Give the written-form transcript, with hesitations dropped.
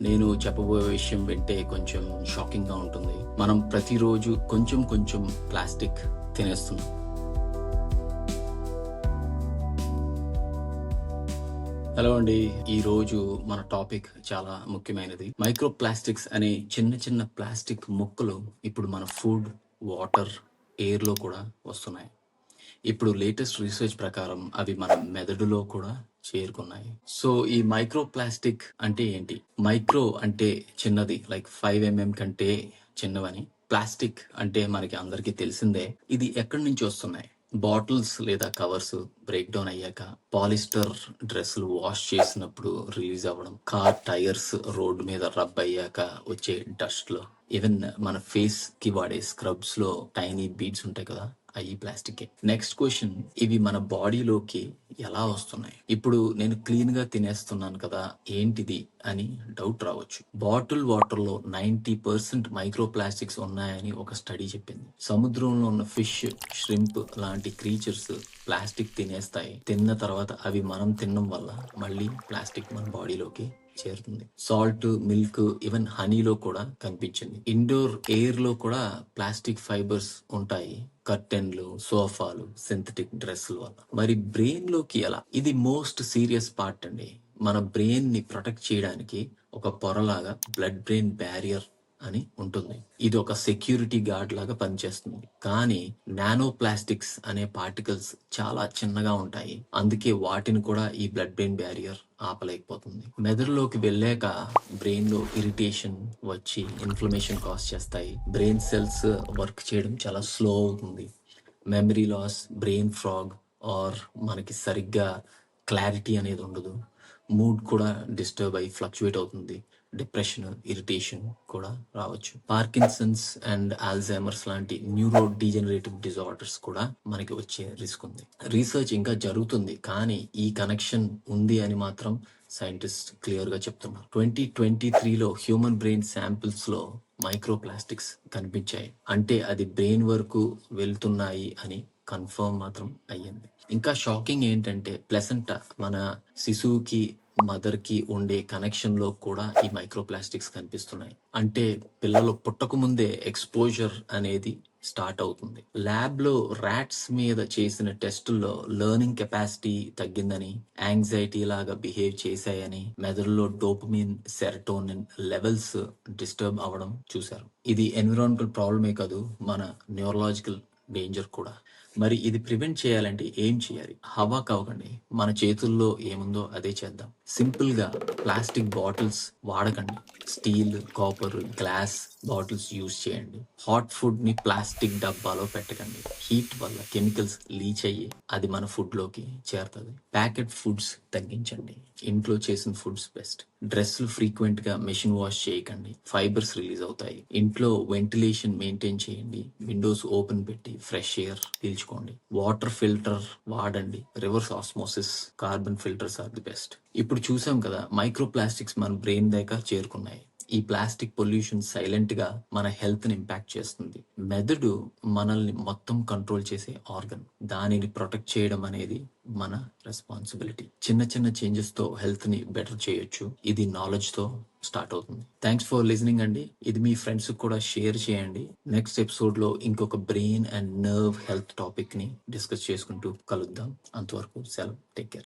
నేను చెప్పబోయే విషయం వింటే కొంచెం షాకింగ్‌గా ఉంటుంది. మనం ప్రతిరోజు కొంచెం కొంచెం ప్లాస్టిక్ తినేస్తున్నాం. హలో అండి. ఈరోజు మన టాపిక్ చాలా ముఖ్యమైనది. మైక్రో ప్లాస్టిక్స్ అనే చిన్న చిన్న ప్లాస్టిక్ ముక్కలు ఇప్పుడు మన ఫుడ్, వాటర్, ఎయిర్‌లో కూడా వస్తున్నాయి. ఇప్పుడు లేటెస్ట్ రీసెర్చ్ ప్రకారం అవి మన మెదడులో కూడా చేరుకున్నాయి. సో ఈ మైక్రో ప్లాస్టిక్ అంటే ఏంటి? మైక్రో అంటే చిన్నది, లైక్ 5 కంటే చిన్నవని. ప్లాస్టిక్ అంటే మనకి అందరికీ తెలిసిందే. ఇది ఎక్కడి నుంచి వస్తున్నాయి? బాటిల్స్ లేదా కవర్స్ బ్రేక్ డౌన్ అయ్యాక, పాలిస్టర్ డ్రెస్సులు వాష్ చేసినప్పుడు రిలీజ్ అవ్వడం, కార్ టైర్స్ రోడ్డు మీద రబ్ అయ్యాక వచ్చే డస్ట్ లో, ఈవెన్ మన ఫేస్ కి వాడే స్క్రబ్స్ లో టైనీ బీడ్స్ ఉంటాయి కదా, అవి ప్లాస్టికే. నెక్స్ట్ క్వశ్చన్, ఇవి మన బాడీలోకి ఎలా వస్తున్నాయి? ఇప్పుడు నేను క్లీన్ గా తినేస్తున్నాను కదా, ఏంటిది అని డౌట్ రావచ్చు. బాటిల్ వాటర్ లో 90% మైక్రో ప్లాస్టిక్స్ ఉన్నాయని ఒక స్టడీ చెప్పింది. సముద్రంలో ఉన్న ఫిష్, ష్రింప్ లాంటి క్రీచర్స్ ప్లాస్టిక్ తినేస్తాయి. తిన్న తర్వాత అవి మనం తినడం వల్ల మళ్ళీ ప్లాస్టిక్ మన బాడీలోకి చేరుతుంది. సాల్ట్, మిల్క్, ఈవెన్ హనీలో కూడా కనిపించింది. ఇండోర్ ఎయిర్ లో కూడా ప్లాస్టిక్ ఫైబర్స్ ఉంటాయి. కర్టెన్లు, సోఫాలు, సింథటిక్ డ్రెస్సుల వల్ల. మరి బ్రెయిన్ లోకి ఎలా? ఇది మోస్ట్ సీరియస్ పార్ట్ అండి. మన బ్రెయిన్ ని ప్రొటెక్ట్ చేయడానికి ఒక పొరలాగా బ్లడ్ బ్రెయిన్ బ్యారియర్ అని ఉంటుంది. ఇది ఒక సెక్యూరిటీ గార్డ్ లాగా పనిచేస్తుంది. కానీ నానో ప్లాస్టిక్స్ అనే పార్టికల్స్ చాలా చిన్నగా ఉంటాయి. అందుకే వాటిని కూడా ఈ బ్లడ్ బ్రెయిన్ బ్యారియర్ ఆపలేకపోతుంది. మెదడులోకి వెళ్ళాక బ్రెయిన్ లో ఇరిటేషన్ వచ్చి ఇన్ఫ్లమేషన్ కాజ్ చేస్తాయి. బ్రెయిన్ సెల్స్ వర్క్ చేయడం చాలా స్లో అవుతుంది. Memory loss, brain frog, or మనకి సరిగ్గా క్లారిటీ అనేది ఉండదు. మూడ్ కూడా డిస్టర్బ్ అయ్యి ఫ్లక్చువేట్ అవుతుంది. డిప్రెషన్, ఇరిటేషన్ కూడా రావచ్చు. పార్కిన్సన్స్ అండ్ ఆల్జైమర్స్ లాంటి న్యూరో డీజనరేటివ్ డిజార్డర్స్ కూడా మనకి వచ్చే రిస్క్ ఉంది. రీసెర్చ్ ఇంకా జరుగుతుంది, కానీ ఈ కనెక్షన్ ఉంది అని మాత్రం సైంటిస్ట్ క్లియర్ గా చెప్తున్నారు. 2023లో హ్యూమన్ బ్రెయిన్ శాంపిల్స్ లో మైక్రో ప్లాస్టిక్స్ కనిపించాయి. అంటే అది బ్రెయిన్ వరకు వెళ్తున్నాయి అని కన్ఫర్మ్ మాత్రం అయ్యింది. ఇంకా షాకింగ్ ఏంటంటే ప్లెసెంటా, మన శిశువుకి మదర్ కి ఉండే కనెక్షన్ లో కూడా ఈ మైక్రో ప్లాస్టిక్స్ కనిపిస్తున్నాయి. అంటే పిల్లలు పుట్టక ముందే ఎక్స్పోజర్ అనేది స్టార్ట్ అవుతుంది. ల్యాబ్ లో ర్యాట్స్ మీద చేసిన టెస్టుల్లో లెర్నింగ్ కెపాసిటీ తగ్గిందని, యాంగ్జైటీ లాగా బిహేవ్ చేశాయని, మెదడులో డోపమిన్, సెరటోనిన్ లెవెల్స్ డిస్టర్బ్ అవ్వడం చూశారు. ఇది ఎన్విరాన్మెంటల్ ప్రాబ్లమే కాదు, మన న్యూరలాజికల్ డేంజర్ కూడా. మరి ఇది ప్రివెంట్ చేయాలంటే ఏం చేయాలి? హవాక్ అవ్వకండి. మన చేతుల్లో ఏముందో అదే చేద్దాం. సింపుల్ గా ప్లాస్టిక్ బాటిల్స్ వాడకండి. Steel, copper, glass bottles use చేయండి. హాట్ ఫుడ్ ని ప్లాస్టిక్ డబ్బాలో పెట్టకండి. హీట్ వల్ల కెమికల్స్ లీచ్ అయ్యి అది మన ఫుడ్ లోకి చేరుతుంది. ప్యాకెట్ ఫుడ్స్ తగ్గించండి. ఇంట్లో చేసిన ఫుడ్స్ బెస్ట్. డ్రెస్సులు ఫ్రీక్వెంట్ గా మెషిన్ వాష్ చేయకండి, ఫైబర్స్ రిలీజ్ అవుతాయి. ఇంట్లో వెంటిలేషన్ మెయింటైన్ చేయండి. విండోస్ ఓపెన్ పెట్టి ఫ్రెష్ ఎయిర్ పీల్చుకోండి. వాటర్ ఫిల్టర్ వాడండి. Reverse osmosis, carbon filters are the best. ఇప్పుడు చూసాం కదా, మైక్రో ప్లాస్టిక్స్ మన బ్రెయిన్ దాకా చేరుకున్నాయి. ఈ ప్లాస్టిక్ పొల్యూషన్ సైలెంట్ గా మన హెల్త్ ని ఇంపాక్ట్ చేస్తుంది. మెదడు మనల్ని మొత్తం కంట్రోల్ చేసే ఆర్గన్. దానిని ప్రొటెక్ట్ చేయడం అనేది మన రెస్పాన్సిబిలిటీ. చిన్న చిన్న చేంజెస్ తో హెల్త్ ని బెటర్ చేయొచ్చు. ఇది నాలెడ్జ్ తో స్టార్ట్ అవుతుంది. థ్యాంక్స్ ఫర్ లిజనింగ్ అండి. ఇది మీ ఫ్రెండ్స్ కూడా షేర్ చేయండి. నెక్స్ట్ ఎపిసోడ్ లో ఇంకొక brain and nerve health topic ని డిస్కస్ చేసుకుంటూ కలుద్దాం. అంతవరకు సెలవు. Take care.